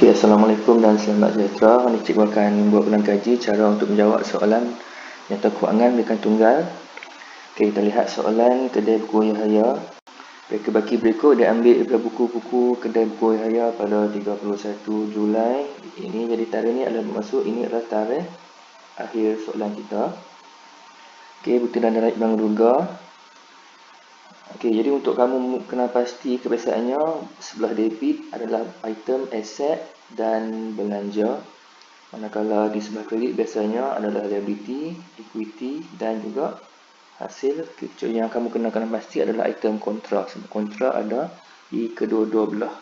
Okay, Assalamualaikum dan selamat sejahtera. Ini cikgu akan buat ulang kaji cara untuk menjawab soalan nyata kewangan berikan tunggal. Okay, kita lihat soalan kedai buku Yahaya. Reka baki berikut diambil daripada buku-buku kedai buku Yahaya pada 31 Julai. Ini jadi tarikh ni adalah bermaksud ini adalah tarikh akhir soalan kita. Okay, bukti dan darab Ibn Ruga. Okey, jadi untuk kamu kena pasti kebiasaannya sebelah debit adalah item aset dan belanja. Manakala di sebelah kredit biasanya adalah liability, equity dan juga hasil. Kecuali yang kamu kena pasti adalah item kontra. Sebab kontra ada di kedua-dua belah.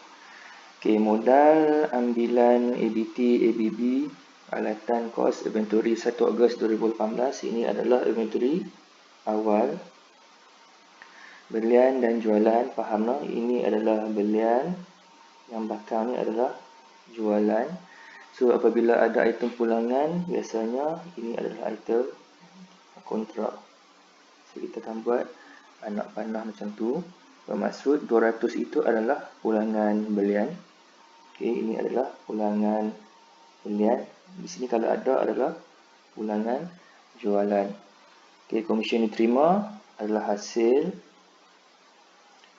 Okey, modal ambilan ABT, ABB, alatan kos inventory 1 Ogos 2018 ini adalah inventory awal. Belian dan jualan, faham no? Ini adalah belian, yang belakang ni adalah jualan. So apabila ada item pulangan, biasanya ini adalah item kontrak. So kita akan buat anak panah macam tu. Bermaksud 200 itu adalah pulangan belian. Okey, ini adalah pulangan belian. Di sini kalau ada adalah pulangan jualan. Okey, komisen diterima adalah hasil.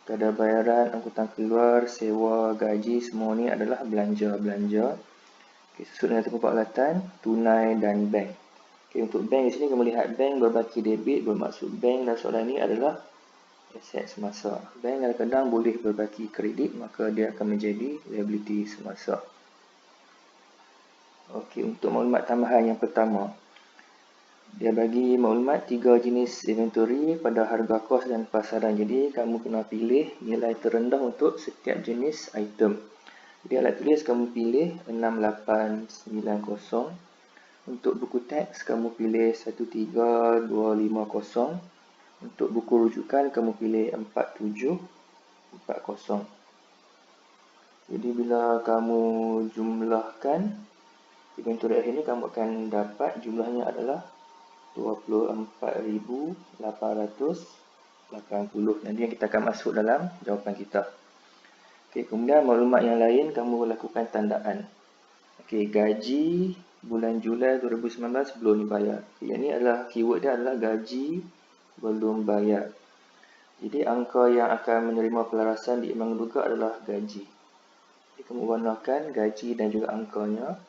Kadar bayaran, angkutan keluar, sewa, gaji, semua ni adalah belanja-belanja. Okay, susun dengan tempat alatan, tunai dan bank. Okay, untuk bank di sini kamu lihat bank berbaki debit, bermaksud bank dalam soalan ni adalah aset semasa. Bank kadang-kadang boleh berbaki kredit, maka dia akan menjadi liability semasa. Okey, untuk maklumat tambahan yang pertama. Dia bagi maklumat 3 jenis inventory pada harga kos dan pasaran. Jadi kamu kena pilih nilai terendah untuk setiap jenis item. Jadi alat tulis kamu pilih 6890. Untuk buku teks kamu pilih 13250. Untuk buku rujukan kamu pilih 4740. Jadi bila kamu jumlahkan inventory akhir ni, kamu akan dapat jumlahnya adalah 24,880. Nanti yang kita akan masuk dalam jawapan kita. Okey, kemudian maklumat yang lain kamu lakukan tandaan. Okey, gaji bulan Julai 2019 belum dibayar. Yang ini adalah keyword dia adalah gaji belum bayar. Jadi angka yang akan menerima pelarasan di Imam Ruga adalah gaji. Jadi kamu warnakan gaji dan juga angkanya.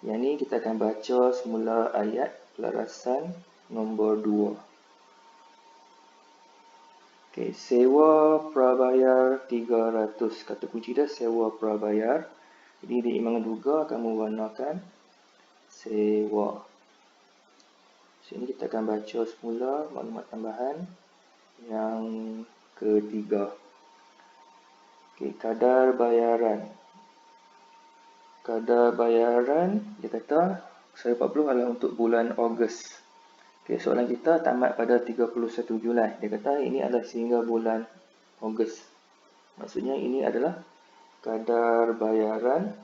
Yang ni kita akan baca semula ayat pelarasan nombor 2. Okey, sewa prabayar 300. Kata kunci dia sewa prabayar. Jadi di Imam Ruga kamu warnakan sewa. Sini kita akan baca semula maklumat tambahan yang ketiga. Okey, kadar bayaran. Kadar bayaran dia kata 140 adalah untuk bulan Ogos. Okey, soalan kita tamat pada 31 Julai. Dia kata ini adalah sehingga bulan Ogos. Maksudnya ini adalah kadar bayaran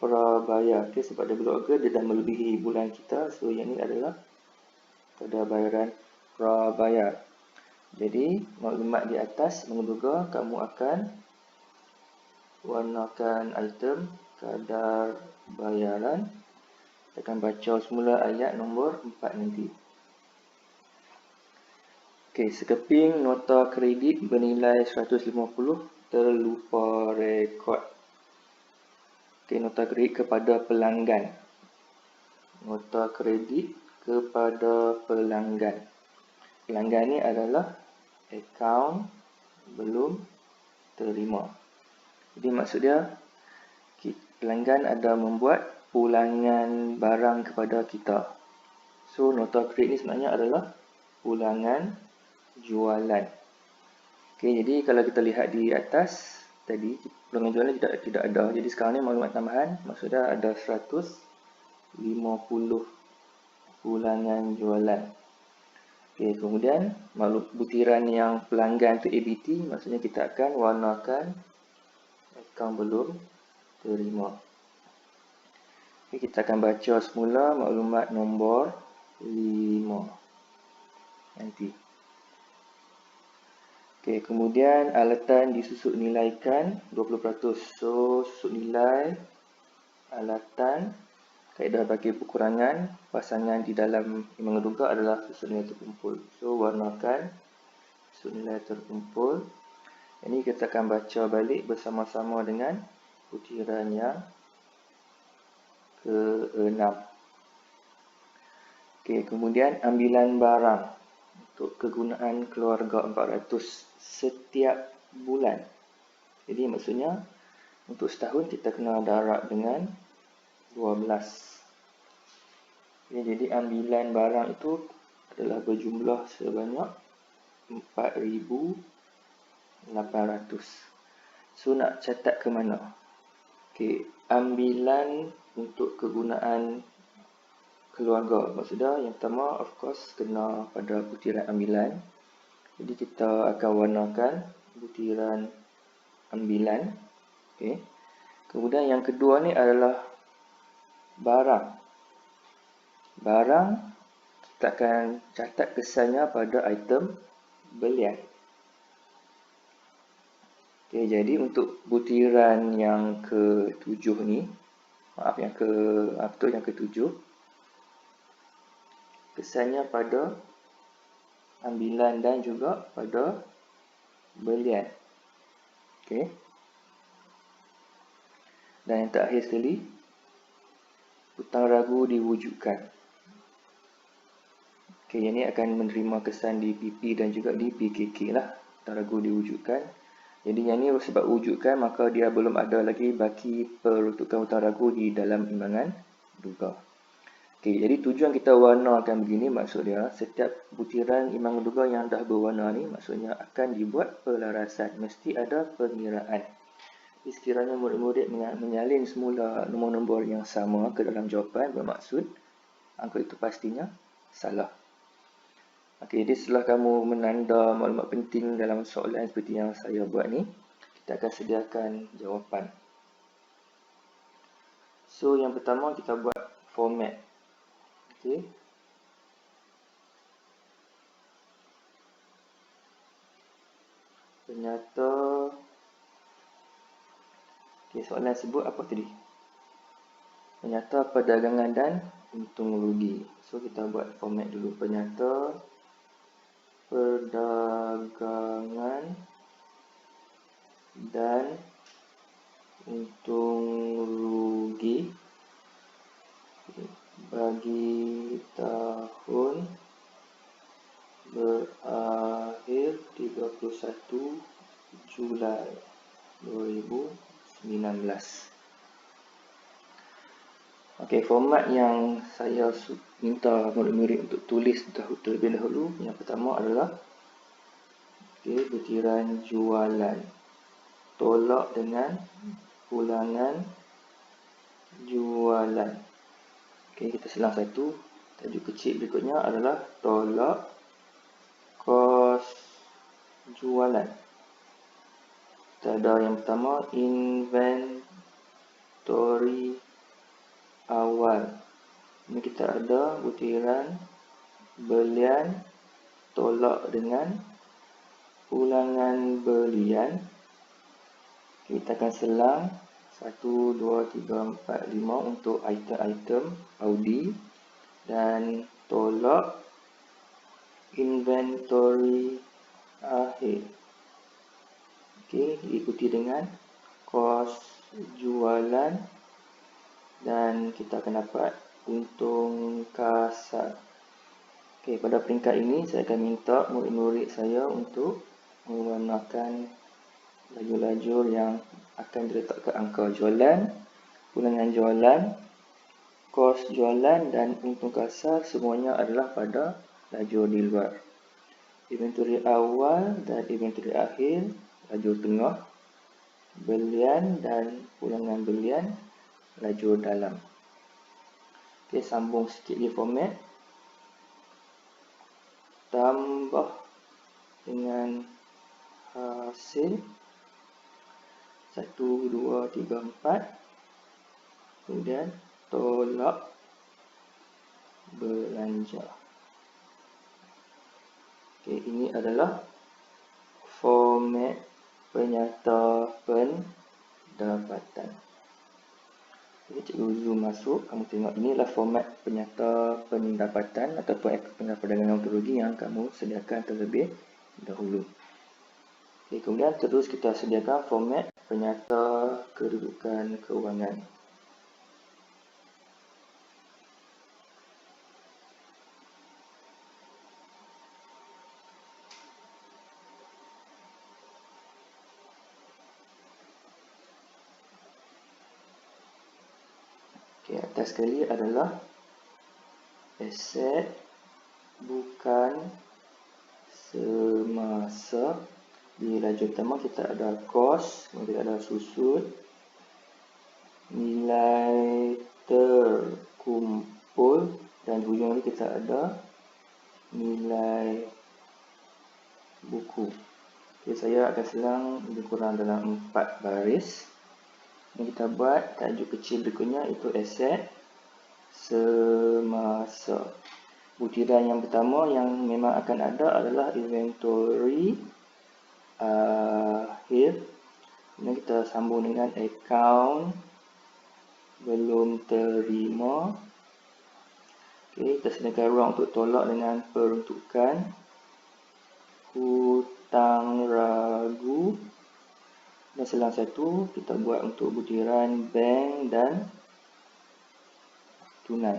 prabayar. Okey, sebab dia bulan Ogos dia dah melebihi bulan kita. So yang ini adalah kadar bayaran prabayar. Jadi maklumat di atas menduga kamu akan warnakan item kadar bayaran. Kita akan baca semula ayat nombor 4 nanti. Okey, sekeping nota kredit bernilai 150 terlupa rekod. Okey, nota kredit kepada pelanggan. Nota kredit kepada pelanggan. Pelanggan ni adalah akaun belum terima. Jadi maksud dia pelanggan ada membuat pulangan barang kepada kita. So nota kredit ni sebenarnya adalah pulangan jualan. Okey, jadi kalau kita lihat di atas tadi pulangan jualan tidak ada. Jadi sekarang ni maklumat tambahan, maksudnya ada 150 pulangan jualan. Okey, kemudian butiran yang pelanggan tu ABT, maksudnya kita akan warnakan akaun belum terima. Okay, kita akan baca semula maklumat nombor 5 nanti. Okey, kemudian alatan disusut nilaikan 20%. So, susut nilai alatan, kaedah bagi perkurangan, pasangan di dalam imam duga adalah susut nilai terkumpul. So, warnakan susut nilai terkumpul. Ini kita akan baca balik bersama-sama dengan butiran yang ke-6. Okey, kemudian ambilan barang untuk kegunaan keluarga 400 setiap bulan. Jadi maksudnya untuk setahun kita kena darab dengan 12. Okay, jadi ambilan barang itu adalah berjumlah sebanyak 4,800. So nak catat ke mana? Okay, ambilan untuk kegunaan keluarga. Maksudnya yang pertama of course kena pada butiran ambilan. Jadi kita akan warnakan butiran ambilan. Okay. Kemudian yang kedua ni adalah barang. Barang kita akan catat kesannya pada item belian. Okay, jadi untuk butiran yang ke-7 ni, yang ke-7, kesannya pada ambilan dan juga pada belian. Okey. Dan yang terakhir sekali, hutang ragu diwujudkan. Okey, yang ini akan menerima kesan di PP dan juga di PKK lah. Hutang ragu diwujudkan. Jadi yang ini sebab wujudkan maka dia belum ada lagi baki peruntukan hutang ragu di dalam imbangan duga. Okey, jadi tujuan kita warnakan begini maksud dia setiap butiran imbangan duga yang dah berwarna ni maksudnya akan dibuat pelarasan, mesti ada pengiraan. Jadi sekiranya murid-murid menyalin semula nombor-nombor yang sama ke dalam jawapan bermaksud angka itu pastinya salah. Okey, jadi setelah kamu menanda maklumat penting dalam soalan seperti yang saya buat ni, kita akan sediakan jawapan. So yang pertama kita buat format. Okey. Ternyata soalan sebut apa tadi? Penyata perdagangan dan untung rugi. So kita buat format dulu. Penyata perdagangan dan untung rugi bagi tahun berakhir 31 Julai 2019. Okey, format yang saya minta murid-murid untuk tulis terlebih dahulu. Yang pertama adalah butiran jualan. Tolak dengan ulangan jualan. Okey, kita selang satu. Tajuk kecil berikutnya adalah tolak kos jualan. Kita ada yang pertama inventory awal. Ini kita ada butiran belian tolak dengan ulangan belian. Kita akan selang 1, 2, 3, 4, 5 untuk item-item Audi dan tolak inventory akhir. Okey, diikuti dengan kos jualan dan kita akan dapat untung kasar. Okey, pada peringkat ini saya akan minta murid-murid saya untuk mewarnakan lajur-lajur yang akan diletakkan angka jualan, ulangan jualan, kos jualan dan untung kasar semuanya adalah pada lajur di luar. Inventory awal dan inventory akhir lajur tengah, belian dan ulangan belian lajur dalam. Okey, sambung sikit di format. Tambah dengan hasil 1, 2, 3, 4. Kemudian tolak belanja. Okey, ini adalah format penyata pendapatan. Jadi cikgu zoom masuk, kamu tengok inilah format penyata pendapatan ataupun akaun perdagangan ontologi yang kamu sediakan terlebih dahulu. Kemudian terus kita sediakan format penyata kedudukan keuangan. Atas sekali adalah aset bukan semasa. Di lajur pertama kita ada kos, kemudian ada susut, nilai terkumpul, dan di hujung ni kita ada nilai buku. Saya akan selang lebih kurang dalam 4 baris. Ini kita buat tajuk kecil berikutnya, itu aset semasa. Butiran yang pertama yang memang akan ada adalah inventory akhir. Ini kita sambung dengan account belum terima. Kita sediakan ruang untuk tolak dengan peruntukan. Hutang ragu. Dan selang satu kita buat untuk butiran bank dan tunai.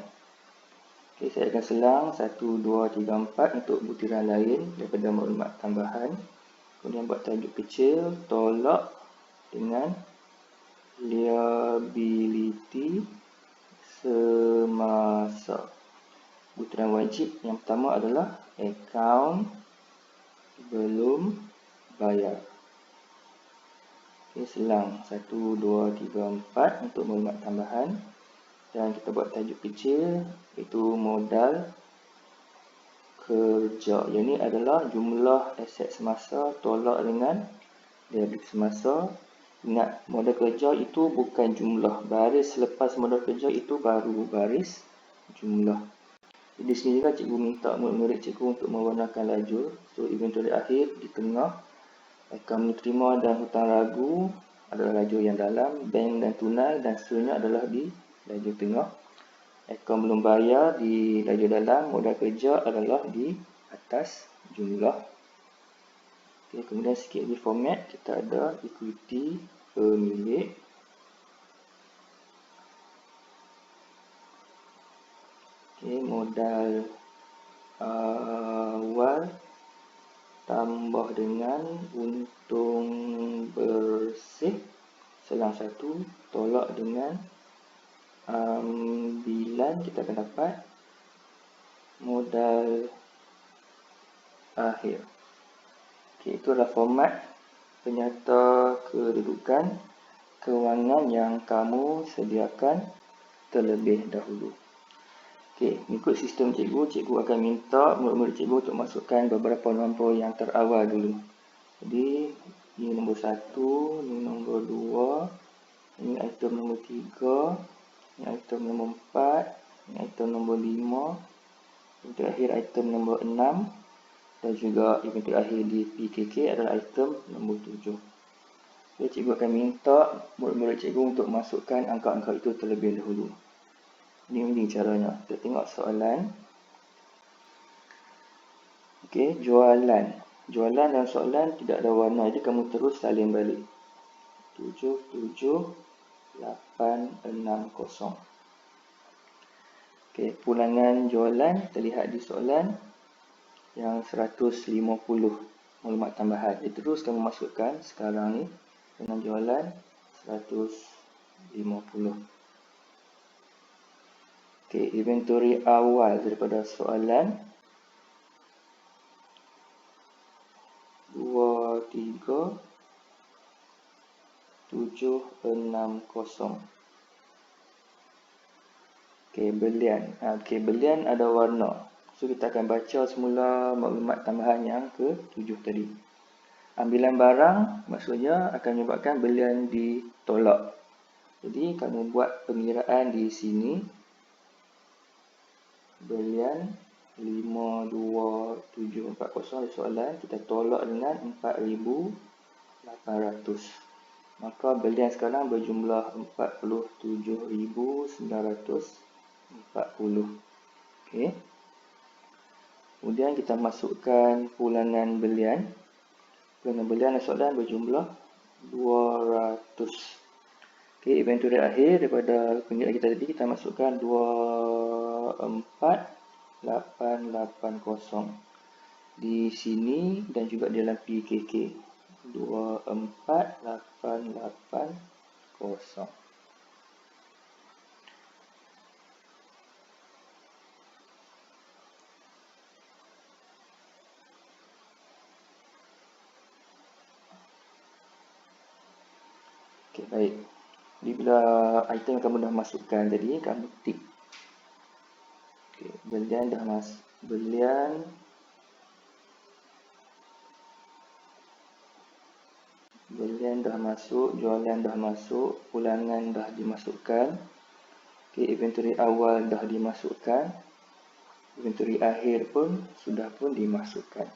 Saya akan selang 1, 2, 3, 4 untuk butiran lain daripada maklumat tambahan. Kemudian buat tajuk kecil, tolak dengan liability semasa. Butiran wajib yang pertama adalah account belum bayar. Selang 1, 2, 3, 4 untuk maklumat tambahan. Dan kita buat tajuk kecil, iaitu modal kerja. Yang ini adalah jumlah aset semasa tolak dengan liability semasa. Ingat, modal kerja itu bukan jumlah. Baris selepas modal kerja itu baru baris jumlah. Di sini juga cikgu minta murid-murid cikgu untuk mewarnakan lajur. So, inventory akhir di tengah, akaun terima dan hutang ragu adalah lajur yang dalam, bank dan tunai dan seterusnya adalah di lajur tengah. Akaun belum bayar di lajur dalam, modal kerja adalah di atas jumlah. Kemudian sikit lagi format, kita ada equity pemilik. Modal awal tambah dengan untung bersih, selang satu tolak dengan ambilan, kita akan dapat modal akhir. Itu adalah format penyata kedudukan keuangan yang kamu sediakan terlebih dahulu. Mengikut sistem cikgu akan minta murid-murid cikgu untuk masukkan beberapa nombor yang terawal dulu. Jadi, ini nombor 1, ini nombor 2, ini item nombor 3, ini item nombor 4, ini item nombor 5, inventory akhir item nombor 6, dan juga inventory akhir di PKK adalah item nombor 7. Cikgu akan minta murid-murid cikgu untuk masukkan angka-angka itu terlebih dahulu. Ini caranya. Kita tengok soalan. Jualan. Jualan dalam soalan tidak ada warna, jadi kamu terus salin balik. 77860. Pulangan jualan terlihat di soalan yang 150 maklumat tambahan. Jadi terus kamu masukkan sekarang ni dengan jualan 150. Inventory awal daripada soalan 23760. Belian. Belian ada warna. So kita akan baca semula maklumat tambahan yang ke-7 tadi. Ambilan barang maksudnya akan menyebabkan belian ditolak. Jadi kamu buat pengiraan di sini. Belian 52740 soalan kita tolak dengan 4800. Maka belian sekarang berjumlah 47940. Okey. Kemudian kita masukkan pulangan belian. Pulangan belian soalan berjumlah 200. Okey, inventory akhir daripada pengiraan kita tadi kita masukkan 24880 di sini dan juga di dalam PKK 24880. Okey, baik. Jadi bila item kamu dah masukkan tadi, kamu tik. Okey, belian dah masuk. Belian dah masuk, jualan dah masuk, pulangan dah dimasukkan. Okey, inventory awal dah dimasukkan. Inventory akhir pun sudah pun dimasukkan.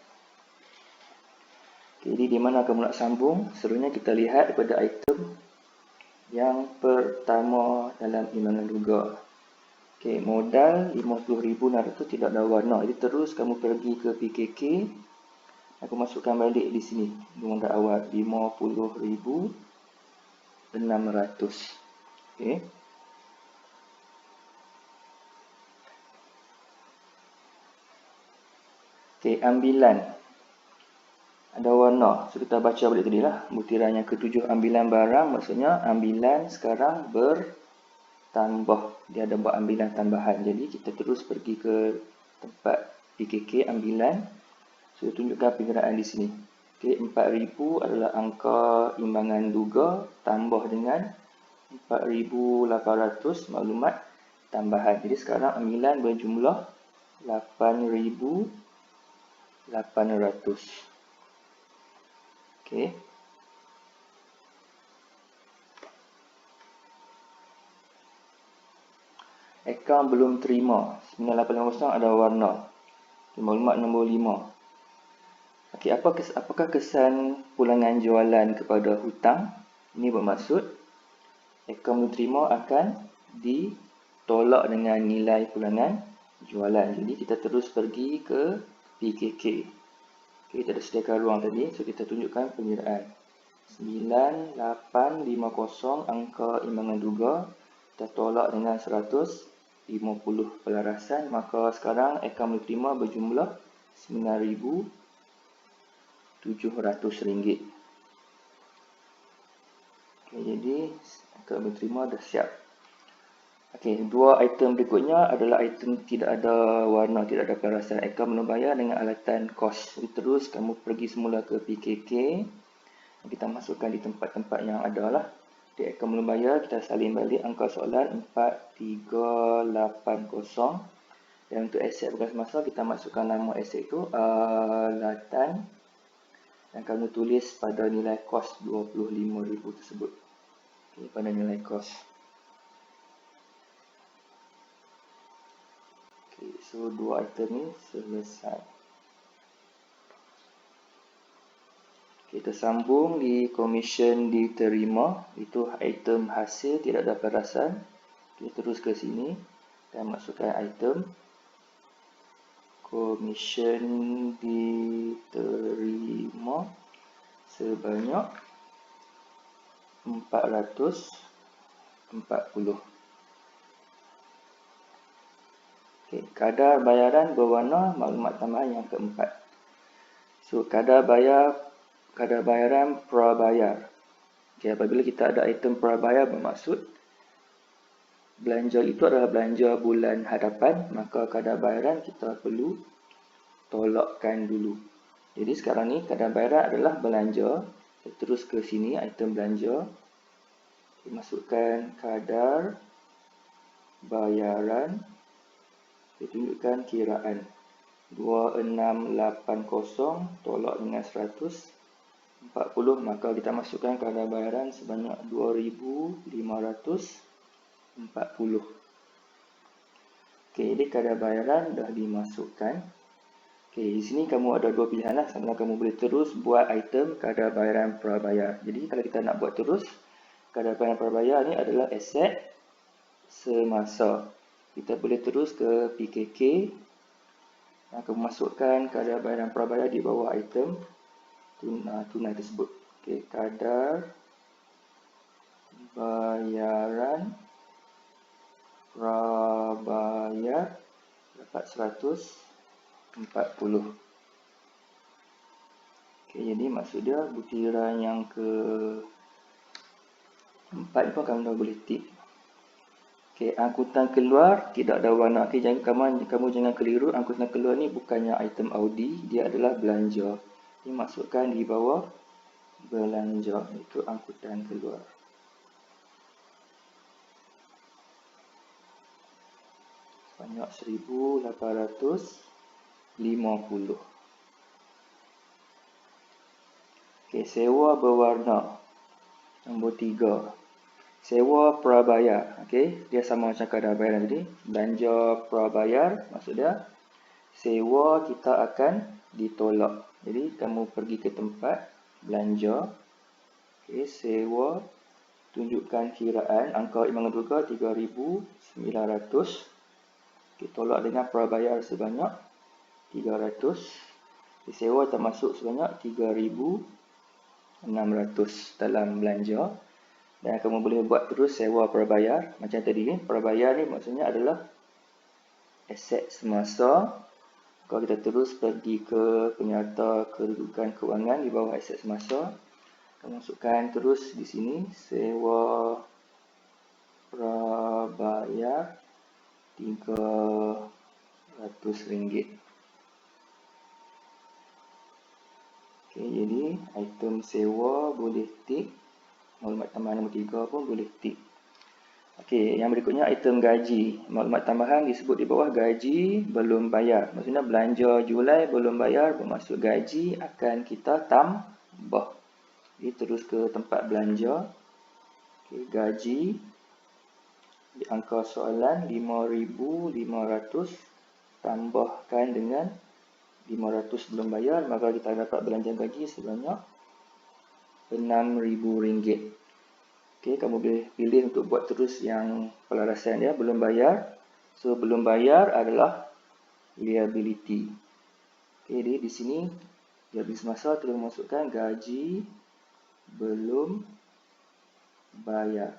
Okey, jadi di mana kamu nak sambung? Seluruhnya kita lihat daripada item yang pertama dalam imbangan duga. Okey, modal 50,600 tidak ada warna. Jadi terus kamu pergi ke PKK. Aku masukkan balik di sini. Modal awal 50,600. Okey. Okey, ambilan. Ada warna. So kita baca balik tadi lah. Butiran yang ketujuh, ambilan barang. Maksudnya ambilan sekarang bertambah. Dia ada buat ambilan tambahan. Jadi kita terus pergi ke tempat PKK ambilan. So tunjukkan pengiraan di sini. Okey, 4000 adalah angka imbangan duga tambah dengan 4800 maklumat tambahan. Jadi sekarang ambilan berjumlah 8800. Okey. Akaun belum terima. 9850 ada warna. Maklumat nombor 5. Okey, apakah kesan pulangan jualan kepada hutang? Ini bermaksud akaun belum terima akan ditolak dengan nilai pulangan jualan. Jadi kita terus pergi ke PKK. Okay, kita dah sediakan ruang tadi, so kita tunjukkan pengiraan. 9850 angka imbangan duga, kita tolak dengan 150 pelarasan, maka sekarang akaun boleh terima berjumlah RM9,700. Okay, jadi akaun boleh terima dah siap. Okey, dua item berikutnya adalah item tidak ada warna, tidak ada pelarasan. Akaun belum bayar dengan alatan kos. Jadi terus kamu pergi semula ke PKK. Kita masukkan di tempat-tempat yang ada lah. Di akaun belum bayar, kita salin balik angka soalan 4380. Dan untuk aset bekas masa, kita masukkan nama aset itu alatan. Dan kamu tulis pada nilai kos 25,000 tersebut. Okey, pada nilai kos. So, dua item ni selesai. Kita sambung di komisen diterima. Itu item hasil tidak ada pelarasan. Kita terus ke sini dan masukkan item komisen diterima sebanyak 440. Okay, kadar bayaran berwarna maklumat tambahan yang keempat. So, kadar bayaran prabayar. Okay, apabila kita ada item prabayar bermaksud belanja itu adalah belanja bulan hadapan, maka kadar bayaran kita perlu tolakkan dulu. Jadi sekarang ni kadar bayaran adalah belanja. Kita terus ke sini item belanja. Okay, masukkan kadar bayaran. Kita tunjukkan kiraan 2680 tolak dengan 140, maka kita masukkan kadar bayaran sebanyak 2540. Ok, Okey, jadi kadar bayaran dah dimasukkan. Okey, di sini kamu ada dua pilihan lah. Sama kamu boleh terus buat item kadar bayaran prabayar. Jadi kalau kita nak buat terus, kadar bayaran prabayar ni adalah aset semasa. Kita boleh terus ke PKK. Kamu masukkan kadar bayaran prabayar di bawah item tunai tersebut. Okey, kadar bayaran prabayar dapat 140. Okey, jadi maksud dia butiran yang ke-4 pun kamu dah boleh tick. Okey, angkutan keluar tidak ada warna. Okey, kamu jangan keliru, angkutan keluar ni bukannya item Audi, dia adalah belanja. Ini masukkan di bawah belanja, itu angkutan keluar. Banyak 1,850. Okey, sewa berwarna. Nombor 3. Sewa prabayar. Okey, dia sama macam kadar bayaran tadi. Belanja prabayar, maksud dia sewa kita akan ditolak. Jadi kamu pergi ke tempat belanja. Okey, sewa, tunjukkan kiraan angka imbangan duga 3,900. Okey, tolak dengan prabayar sebanyak 300. Sewa termasuk sebanyak 3,600 dalam belanja. Dan kamu boleh buat terus sewa prabayar. Macam tadi ni, prabayar ni maksudnya adalah aset semasa. Kalau kita terus pergi ke penyata kedudukan kewangan di bawah aset semasa, kamu masukkan terus di sini sewa prabayar RM300. Okey, jadi item sewa boleh tick. Maklumat tambahan nombor 3 pun boleh tick. Okey, yang berikutnya item gaji. Maklumat tambahan disebut di bawah gaji belum bayar. Maksudnya belanja Julai belum bayar, bermaksud gaji akan kita tambah. Jadi terus ke tempat belanja. Okey, gaji. Di angka soalan 5,500 tambahkan dengan 500 belum bayar, maka kita dapat belanja gaji sebanyak RM6,000. Okey, kamu boleh pilih untuk buat terus yang pelarasan dia belum bayar. So belum bayar adalah liability. Okey, jadi di sini liability semasa terus masukkan gaji belum bayar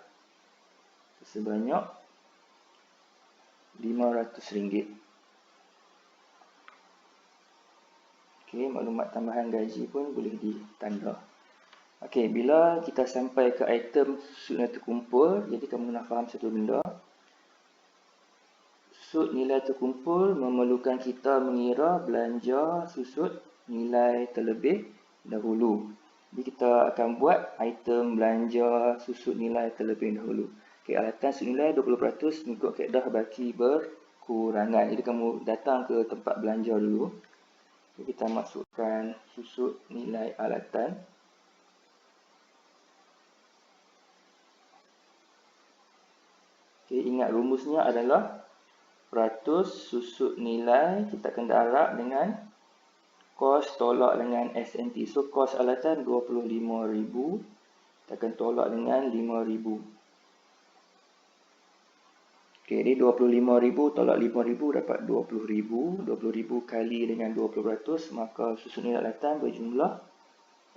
sebanyak RM500. Okey, maklumat tambahan gaji pun boleh ditanda. Okey, bila kita sampai ke item susut nilai terkumpul, jadi kamu nak faham satu benda. Susut nilai terkumpul memerlukan kita mengira belanja susut nilai terlebih dahulu. Jadi kita akan buat item belanja susut nilai terlebih dahulu. Okey, alatan susut nilai 20% mengikut kaedah baki berkurangan. Jadi kamu datang ke tempat belanja dulu. Jadi kita masukkan susut nilai alatan. Okey, ingat rumusnya adalah peratus susut nilai kita akan darab dengan kos tolak dengan SNT. So kos alatan 25,000 kita akan tolak dengan 5,000. Okey, jadi 25,000 tolak 5,000 dapat 20,000. 20,000 kali dengan 20%, maka susut nilai alatan berjumlah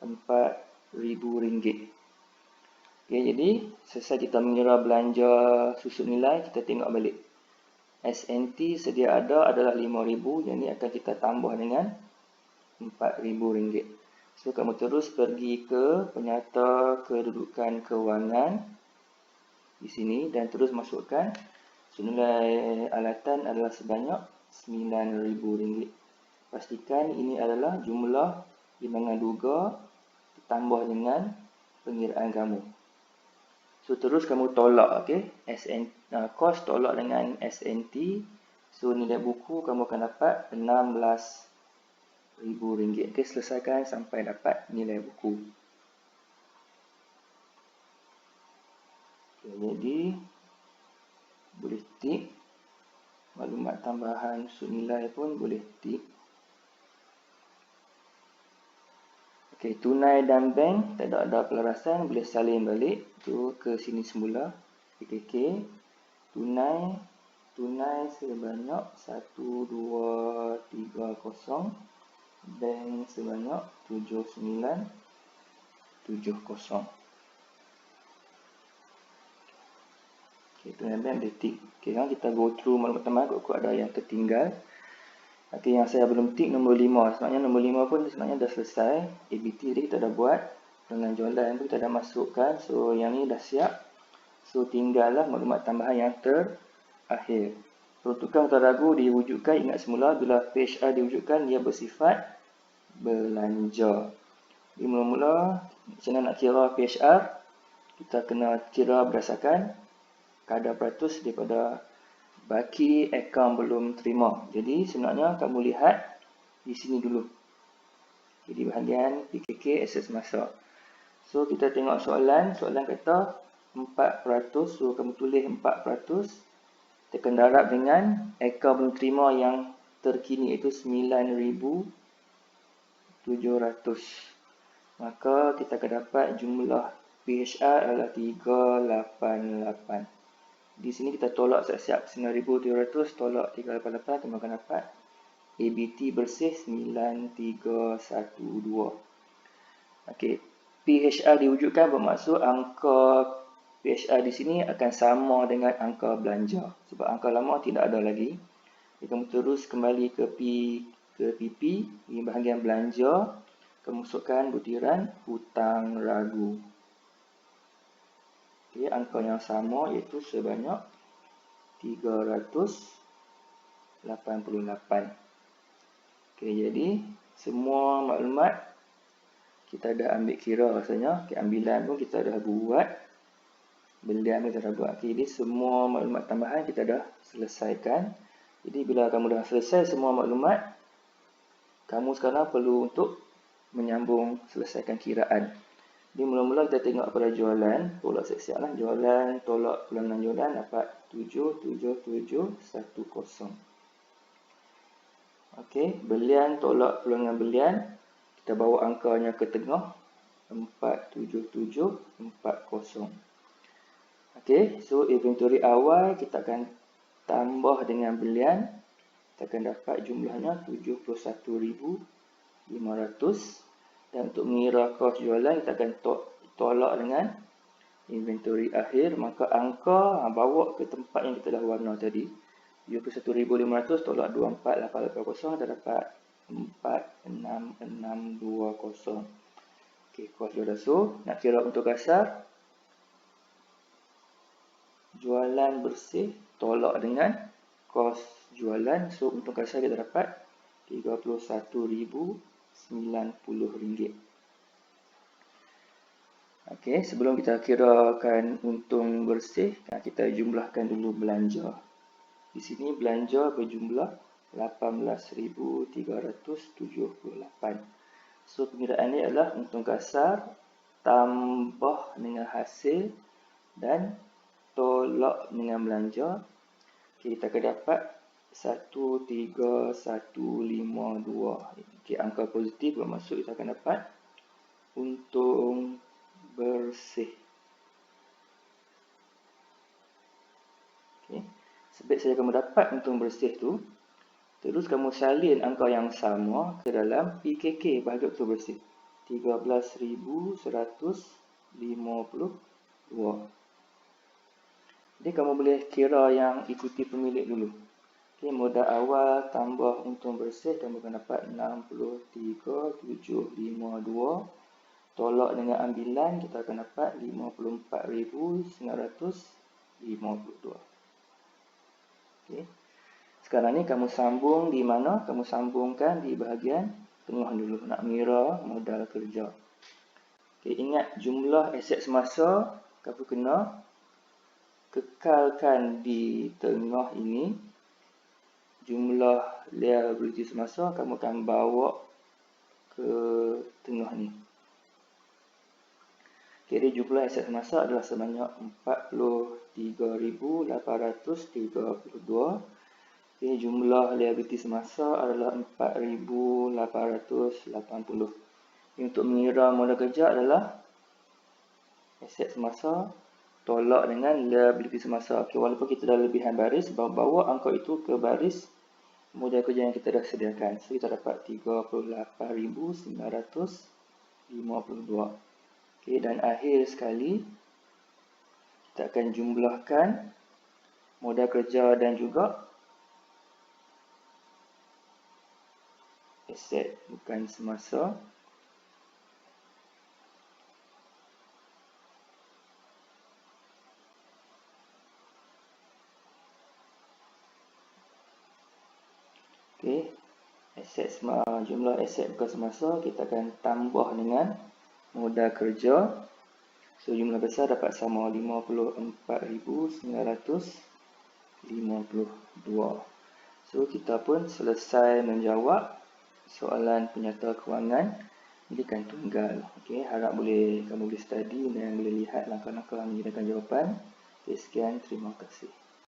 RM4,000. Okey, jadi selesai kita mengira belanja susut nilai, kita tengok balik. SNT sedia ada adalah RM5,000, yang ini akan kita tambah dengan RM4,000. So kamu terus pergi ke penyata kedudukan kewangan di sini dan terus masukkan nilai alatan adalah sebanyak RM9,000. Pastikan ini adalah jumlah imbangan duga ditambah dengan pengiraan kamu. So terus kamu tolak, okey, kos tolak dengan SNT. So nilai buku kamu akan dapat RM16,000. Okey, selesaikan sampai dapat nilai buku. Okay, jadi boleh tick. maklumat tambahan nilai pun boleh tik. Okey, tunai dan bank tak ada pelarasan, boleh salin balik tu ke sini semula. PKK tunai sebanyak 1230, bank sebanyak 7970. Okey, tunai bank boleh tik. Okey, sekarang kita go through maklumat tambahan, kok ada yang tertinggal. Okey, yang saya belum tik nombor 5. Sebenarnya nombor 5 pun sebenarnya dah selesai. ABT tadi kita dah buat. Dengan jualan pun kita dah masukkan. So, yang ni dah siap. So, tinggallah maklumat tambahan yang terakhir. Peruntukan tak ragu diwujudkan. Ingat semula bila PHR diwujudkan, dia bersifat belanja. Jadi, mula-mula macam mana nak kira PHR? Kita kena kira berdasarkan kadar peratus daripada baki akaun belum terima. Jadi sebenarnya kamu lihat di sini dulu. Jadi bahagian PKK akses masa. So kita tengok soalan kata 4%. So kamu tulis 4%. Tekan darab dengan akaun belum terima yang terkini iaitu 9,700. Maka kita akan dapat jumlah PHR adalah 388. Di sini kita tolak siap-siap 9,700 tolak 388, kita akan dapat ABT bersih 9312. Okey, PHR diwujudkan bermaksud angka PHR di sini akan sama dengan angka belanja. Sebab angka lama tidak ada lagi. Jadi kamu terus kembali ke PP, di bahagian belanja, kamu masukkan butiran hutang ragu. Okay, angka yang sama iaitu sebanyak 388. Okay, jadi semua maklumat kita dah ambil kira rasanya. Okay, ambilan pun kita dah buat. Belian pun kita dah buat. Okay, jadi semua maklumat tambahan kita dah selesaikan. Jadi bila kamu dah selesai semua maklumat, kamu sekarang perlu untuk menyambung selesaikan kiraan. Jadi mula-mula kita tengok pada jualan, tolak siap-siap lah. Jualan, tolak pulangan jualan dapat 77710. Okey, belian, tolak pulangan belian. Kita bawa angkanya ke tengah, 47740. Okey, so inventory awal kita akan tambah dengan belian. Kita akan dapat jumlahnya 71,500. Dan untuk mengira kos jualan, kita akan tolak dengan inventory akhir. Maka angka bawa ke tempat yang kita dah warna tadi. 71,500 tolak 24,880, kita dapat 46,620. Okey, kos jualan. So, nak kira untuk kasar, jualan bersih tolak dengan kos jualan. So, untuk kasar kita dapat RM31,090. Okey, sebelum kita kirakan untung bersih, kita jumlahkan dulu belanja. Di sini belanja berjumlah 18,378. So, pengiraan ini adalah untung kasar tambah dengan hasil dan tolak dengan belanja. Okay, kita akan dapat 13152. Okay, angka positif bermaksud kita akan dapat untung bersih. Okay. Sebab saya kamu dapat untung bersih tu, terus kamu salin angka yang sama ke dalam PKK bahagi untung bersih. 13,152. Jadi kamu boleh kira yang ikuti pemilik dulu. Okay, modal awal tambah untung bersih, kamu akan dapat 63,752. Tolak dengan ambilan, kita akan dapat 54,952. Okay. Sekarang ni kamu sambung di mana? Kamu sambungkan di bahagian tengah dulu. Nak mengira modal kerja. Okay, ingat jumlah aset semasa, kamu kena kekalkan di tengah ini. Jumlah liability semasa kamu akan bawa ke tengah ni. Jadi jumlah aset semasa adalah sebanyak 43,832. Okay, jumlah liability semasa adalah 4,880. Untuk mengira modal kerja adalah aset semasa tolak dengan liability semasa. Okay, walaupun kita dah lebihan baris, bawa angka itu ke baris modal kerja yang kita dah sediakan. So, kita dapat 38,952. Okay, dan akhir sekali, kita akan jumlahkan modal kerja dan juga aset bukan semasa. Okay, jumlah aset bukan semasa kita akan tambah dengan modal kerja. So, jumlah besar dapat sama 54,952. So, kita pun selesai menjawab soalan penyata kewangan bidikan tunggal. Okay, harap kamu boleh study dan boleh lihat langkah-langkah menyediakan jawapan. Okay, sekian, terima kasih.